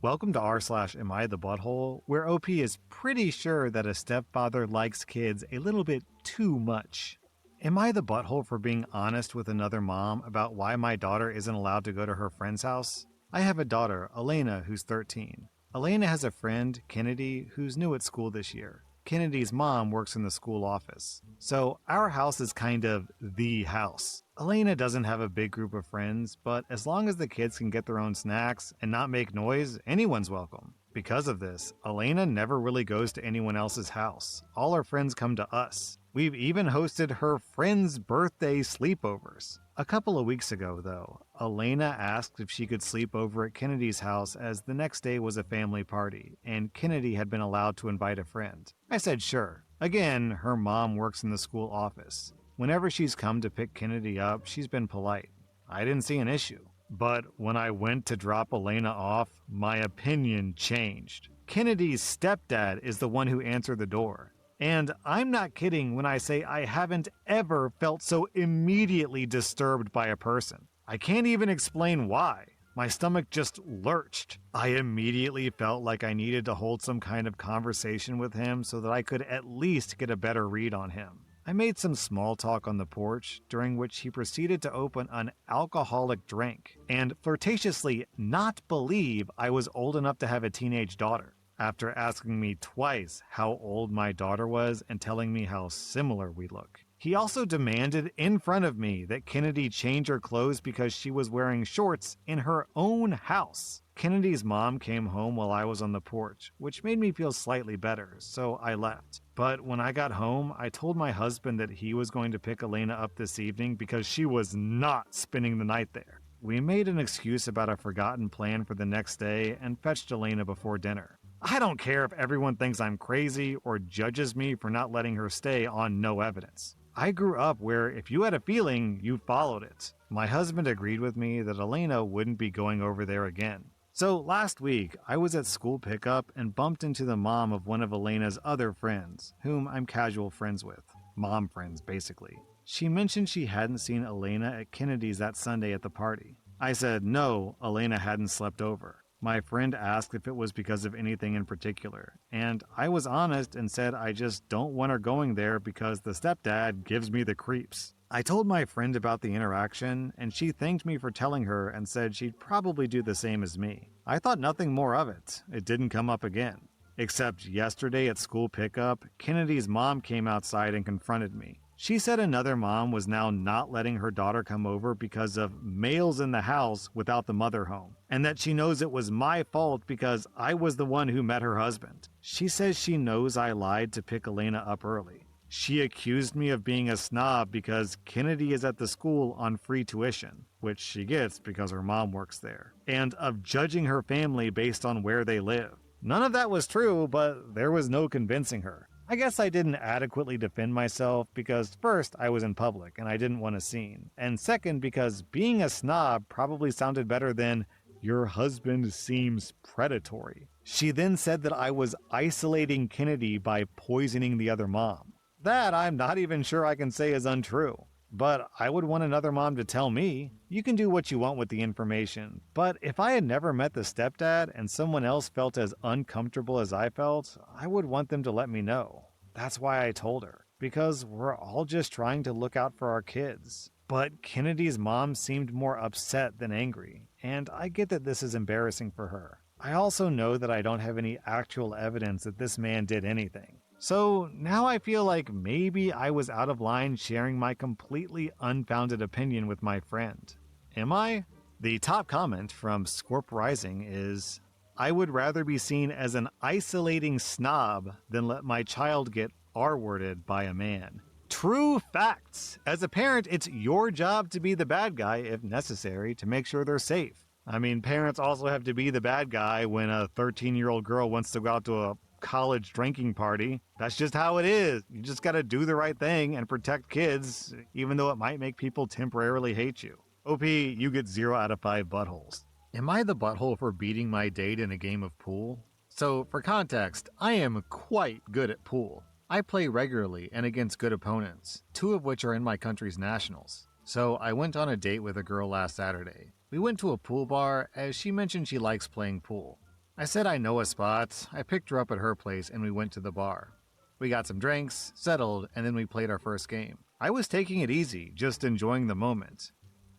Welcome to r/Am I the Butthole, where OP is pretty sure that a stepfather likes kids a little bit too much. Am I the butthole for being honest with another mom about why my daughter isn't allowed to go to her friend's house? I have a daughter, Elena, who's 13. Elena has a friend, Kennedy, who's new at school this year. Kennedy's mom works in the school office. So our house is kind of the house. Elena doesn't have a big group of friends, but as long as the kids can get their own snacks and not make noise, anyone's welcome. Because of this, Elena never really goes to anyone else's house. All her friends come to us. We've even hosted her friends' birthday sleepovers. A couple of weeks ago, though, Elena asked if she could sleep over at Kennedy's house as the next day was a family party, and Kennedy had been allowed to invite a friend. I said sure. Again, her mom works in the school office. Whenever she's come to pick Kennedy up, she's been polite. I didn't see an issue. But when I went to drop Elena off, my opinion changed. Kennedy's stepdad is the one who answered the door. And I'm not kidding when I say I haven't ever felt so immediately disturbed by a person. I can't even explain why. My stomach just lurched. I immediately felt like I needed to hold some kind of conversation with him so that I could at least get a better read on him. I made some small talk on the porch, during which he proceeded to open an alcoholic drink and flirtatiously not believe I was old enough to have a teenage daughter, after asking me twice how old my daughter was and telling me how similar we look. He also demanded in front of me that Kennedy change her clothes because she was wearing shorts in her own house. Kennedy's mom came home while I was on the porch, which made me feel slightly better, so I left. But when I got home, I told my husband that he was going to pick Elena up this evening because she was not spending the night there. We made an excuse about a forgotten plan for the next day and fetched Elena before dinner. I don't care if everyone thinks I'm crazy or judges me for not letting her stay on no evidence. I grew up where if you had a feeling, you followed it. My husband agreed with me that Elena wouldn't be going over there again. So last week, I was at school pickup and bumped into the mom of one of Elena's other friends, whom I'm casual friends with. Mom friends, basically. She mentioned she hadn't seen Elena at Kennedy's that Sunday at the party. I said no, Elena hadn't slept over. My friend asked if it was because of anything in particular, and I was honest and said I just don't want her going there because the stepdad gives me the creeps. I told my friend about the interaction, and she thanked me for telling her and said she'd probably do the same as me. I thought nothing more of it. It didn't come up again. Except yesterday at school pickup, Kennedy's mom came outside and confronted me. She said another mom was now not letting her daughter come over because of males in the house without the mother home, and that she knows it was my fault because I was the one who met her husband. She says she knows I lied to pick Elena up early. She accused me of being a snob because Kennedy is at the school on free tuition, which she gets because her mom works there, and of judging her family based on where they live. None of that was true, but there was no convincing her. I guess I didn't adequately defend myself because first, I was in public and I didn't want a scene, and second, because being a snob probably sounded better than, "Your husband seems predatory." She then said that I was isolating Kennedy by poisoning the other mom. That I'm not even sure I can say is untrue. But I would want another mom to tell me, you can do what you want with the information. But if I had never met the stepdad and someone else felt as uncomfortable as I felt, I would want them to let me know. That's why I told her. Because we're all just trying to look out for our kids. But Kennedy's mom seemed more upset than angry. And I get that this is embarrassing for her. I also know that I don't have any actual evidence that this man did anything. So now I feel like maybe I was out of line sharing my completely unfounded opinion with my friend. Am I? The top comment from Scorp Rising is, I would rather be seen as an isolating snob than let my child get R-worded by a man. True facts! As a parent, it's your job to be the bad guy, if necessary, to make sure they're safe. I mean, parents also have to be the bad guy when a 13-year-old girl wants to go out to a college drinking party. That's just how it is. You just gotta do the right thing and protect kids, even though it might make people temporarily hate you. OP, you get 0 out of 5 buttholes. Am I the butthole for beating my date in a game of pool? So, for context, I am quite good at pool. I play regularly and against good opponents, 2 of which are in my country's nationals. So I went on a date with a girl last Saturday. We went to a pool bar as she mentioned she likes playing pool. I said I know a spot. I picked her up at her place and we went to the bar. We got some drinks, settled, and then we played our first game. I was taking it easy, just enjoying the moment.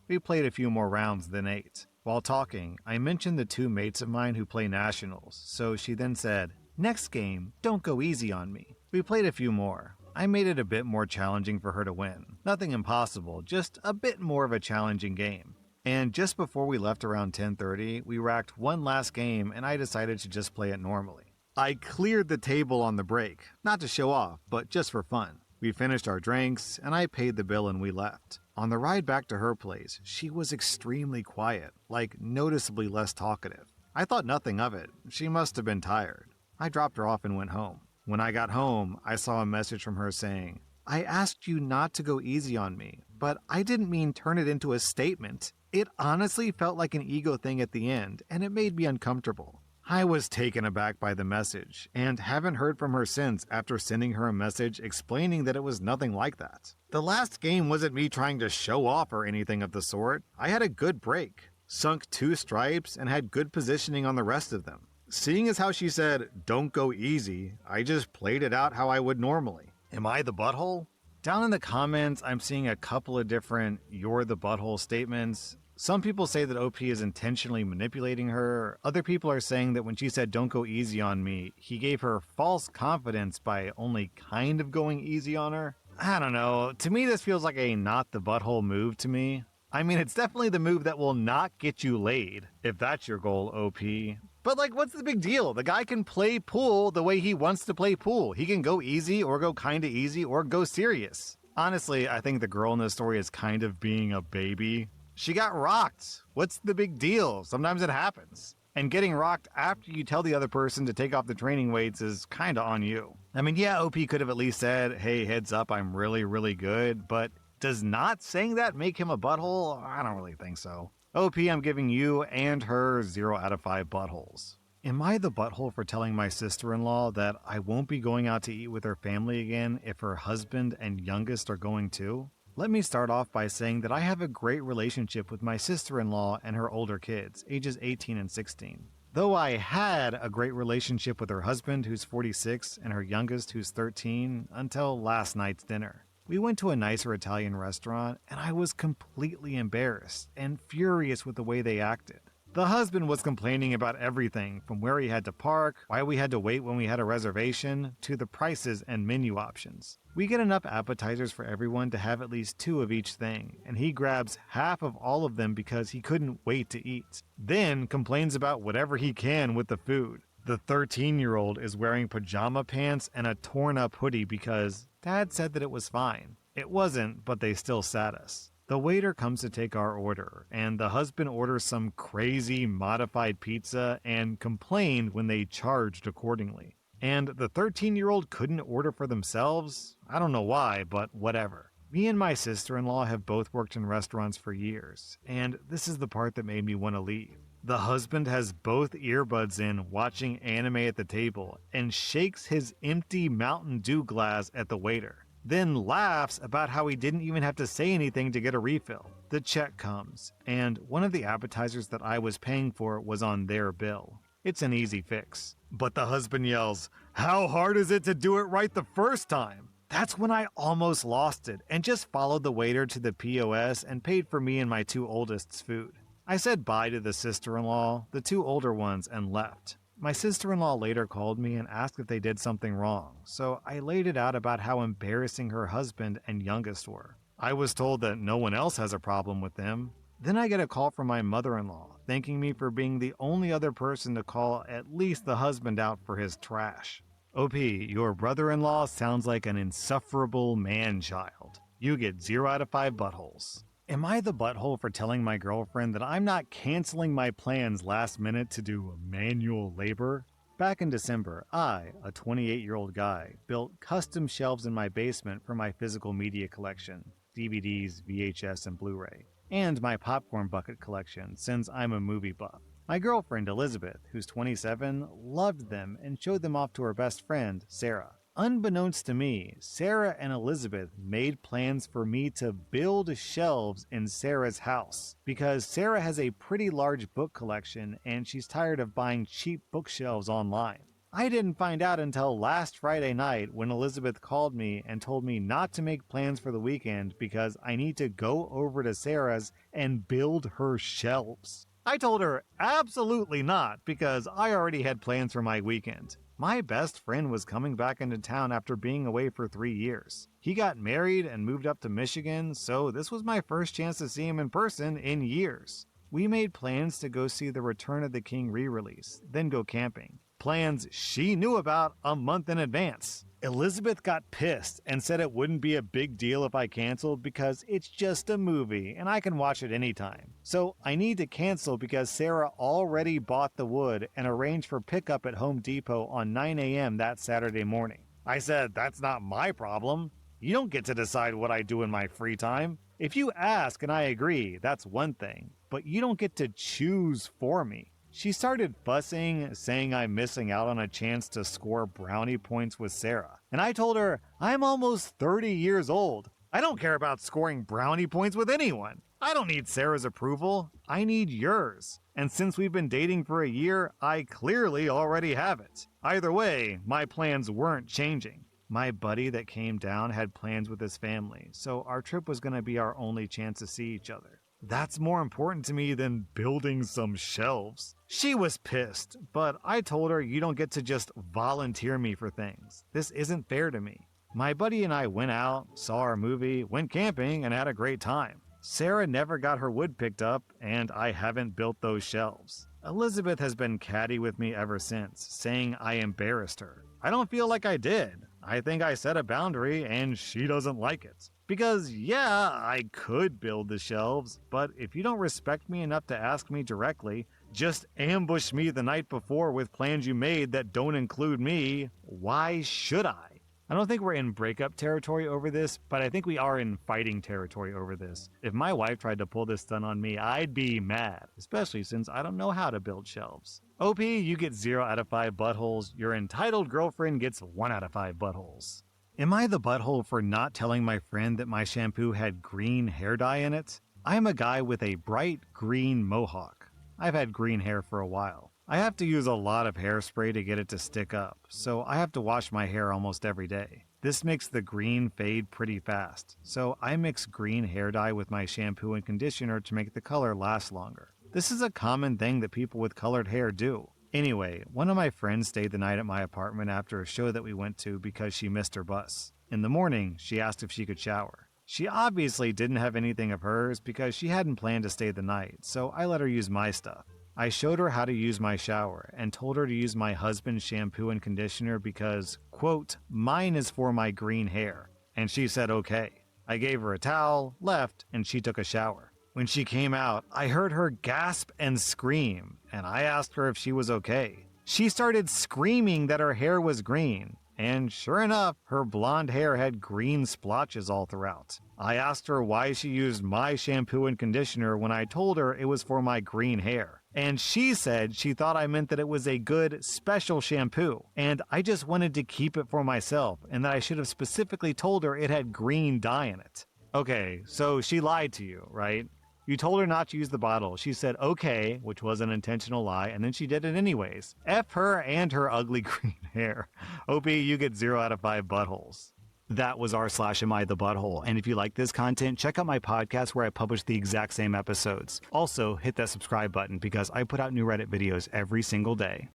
We played a few more rounds, then ate. While talking, I mentioned the two mates of mine who play nationals, so she then said, "Next game, don't go easy on me." We played a few more. I made it a bit more challenging for her to win. Nothing impossible, just a bit more of a challenging game. And just before we left around 10:30, we racked one last game and I decided to just play it normally. I cleared the table on the break, not to show off, but just for fun. We finished our drinks and I paid the bill and we left. On the ride back to her place, she was extremely quiet, like noticeably less talkative. I thought nothing of it. She must have been tired. I dropped her off and went home. When I got home, I saw a message from her saying, "I asked you not to go easy on me, but I didn't mean turn it into a statement. It honestly felt like an ego thing at the end, and it made me uncomfortable." I was taken aback by the message, and haven't heard from her since after sending her a message explaining that it was nothing like that. The last game wasn't me trying to show off or anything of the sort. I had a good break, sunk 2 stripes, and had good positioning on the rest of them. Seeing as how she said, "Don't go easy," I just played it out how I would normally. Am I the butthole? Down in the comments, I'm seeing a couple of different "you're the butthole" statements. Some people say that OP is intentionally manipulating her. Other people are saying that when she said "don't go easy on me," he gave her false confidence by only kind of going easy on her. I don't know. To me, this feels like a not the butthole move to me. I mean, it's definitely the move that will not get you laid, if that's your goal, OP. But like, what's the big deal? The guy can play pool the way he wants to play pool. He can go easy or go kinda easy or go serious. Honestly, I think the girl in this story is kind of being a baby. She got rocked. What's the big deal? Sometimes it happens. And getting rocked after you tell the other person to take off the training weights is kinda on you. I mean, yeah, OP could have at least said, "Hey, heads up, I'm really, really good," but does not saying that make him a butthole? I don't really think so. OP, I'm giving you and her 0 out of 5 buttholes. Am I the butthole for telling my sister-in-law that I won't be going out to eat with her family again if her husband and youngest are going too? Let me start off by saying that I have a great relationship with my sister-in-law and her older kids, ages 18 and 16. Though I had a great relationship with her husband, who's 46, and her youngest, who's 13, until last night's dinner. We went to a nicer Italian restaurant, and I was completely embarrassed and furious with the way they acted. The husband was complaining about everything, from where he had to park, why we had to wait when we had a reservation, to the prices and menu options. We get enough appetizers for everyone to have at least 2 of each thing, and he grabs half of all of them because he couldn't wait to eat. Then complains about whatever he can with the food. The 13-year-old is wearing pajama pants and a torn-up hoodie because Dad said that it was fine. It wasn't, but they still sat us. The waiter comes to take our order, and the husband orders some crazy modified pizza and complained when they charged accordingly. And the 13-year-old couldn't order for themselves? I don't know why, but whatever. Me and my sister-in-law have both worked in restaurants for years, and this is the part that made me want to leave. The husband has both earbuds in watching anime at the table and shakes his empty Mountain Dew glass at the waiter. Then laughs about how he didn't even have to say anything to get a refill. The check comes, and one of the appetizers that I was paying for was on their bill. It's an easy fix. But the husband yells, "How hard is it to do it right the first time?" That's when I almost lost it and just followed the waiter to the POS and paid for me and my 2 oldest's food. I said bye to the sister-in-law, the 2 older ones, and left. My sister-in-law later called me and asked if they did something wrong, so I laid it out about how embarrassing her husband and youngest were. I was told that no one else has a problem with them. Then I get a call from my mother-in-law, thanking me for being the only other person to call at least the husband out for his trash. OP, your brother-in-law sounds like an insufferable man-child. You get 0 out of 5 buttholes. Am I the butthole for telling my girlfriend that I'm not canceling my plans last minute to do manual labor? Back in December, I, a 28-year-old guy, built custom shelves in my basement for my physical media collection, DVDs, VHS, and Blu-ray, and my popcorn bucket collection since I'm a movie buff. My girlfriend, Elizabeth, who's 27, loved them and showed them off to her best friend, Sarah. unbeknownst to me, Sarah and Elizabeth made plans for me to build shelves in Sarah's house because Sarah has a pretty large book collection and she's tired of buying cheap bookshelves online. I didn't find out until last Friday night when Elizabeth called me and told me not to make plans for the weekend because I need to go over to Sarah's and build her shelves. I told her absolutely not because I already had plans for my weekend. My best friend was coming back into town after being away for 3 years. He got married and moved up to Michigan, so this was my first chance to see him in person in years. We made plans to go see the Return of the King re-release, then go camping. Plans she knew about a month in advance. Elizabeth got pissed and said it wouldn't be a big deal if I canceled because it's just a movie and I can watch it anytime. So I need to cancel because Sarah already bought the wood and arranged for pickup at Home Depot on 9 a.m. that Saturday morning. I said, that's not my problem. You don't get to decide what I do in my free time. If you ask and I agree, that's one thing, but you don't get to choose for me. She started fussing, saying I'm missing out on a chance to score brownie points with Sarah. And I told her, I'm almost 30 years old. I don't care about scoring brownie points with anyone. I don't need Sarah's approval. I need yours. And since we've been dating for a year, I clearly already have it. Either way, my plans weren't changing. My buddy that came down had plans with his family, so our trip was going to be our only chance to see each other. That's more important to me than building some shelves. She was pissed, but I told her you don't get to just volunteer me for things. This isn't fair to me. My buddy and I went out, saw our movie, went camping, and had a great time. Sarah never got her wood picked up, and I haven't built those shelves. Elizabeth has been catty with me ever since, saying I embarrassed her. I don't feel like I did. I think I set a boundary, and she doesn't like it. Because, yeah, I could build the shelves, but if you don't respect me enough to ask me directly, just ambush me the night before with plans you made that don't include me, why should I? I don't think we're in breakup territory over this, but I think we are in fighting territory over this. If my wife tried to pull this stunt on me, I'd be mad, especially since I don't know how to build shelves. OP, you get 0 out of 5 buttholes. Your entitled girlfriend gets 1 out of 5 buttholes. Am I the butthole for not telling my friend that my shampoo had green hair dye in it? I am a guy with a bright green mohawk. I've had green hair for a while. I have to use a lot of hairspray to get it to stick up, so I have to wash my hair almost every day. This makes the green fade pretty fast, so I mix green hair dye with my shampoo and conditioner to make the color last longer. This is a common thing that people with colored hair do. Anyway, one of my friends stayed the night at my apartment after a show that we went to because she missed her bus. In the morning, she asked if she could shower. She obviously didn't have anything of hers because she hadn't planned to stay the night, so I let her use my stuff. I showed her how to use my shower and told her to use my husband's shampoo and conditioner because, quote, mine is for my green hair. And she said okay. I gave her a towel, left, and she took a shower. When she came out, I heard her gasp and scream, and I asked her if she was okay. She started screaming that her hair was green, and sure enough, her blonde hair had green splotches all throughout. I asked her why she used my shampoo and conditioner when I told her it was for my green hair. And she said she thought I meant that it was a good, special shampoo, and I just wanted to keep it for myself, and that I should have specifically told her it had green dye in it. Okay, so she lied to you, right? You told her not to use the bottle. She said okay, which was an intentional lie, and then she did it anyways. F her and her ugly green hair. OP, you get 0 out of 5 buttholes. That was r/Am I the Butthole, and if you like this content, check out my podcast where I publish the exact same episodes. Also, hit that subscribe button because I put out new Reddit videos every single day.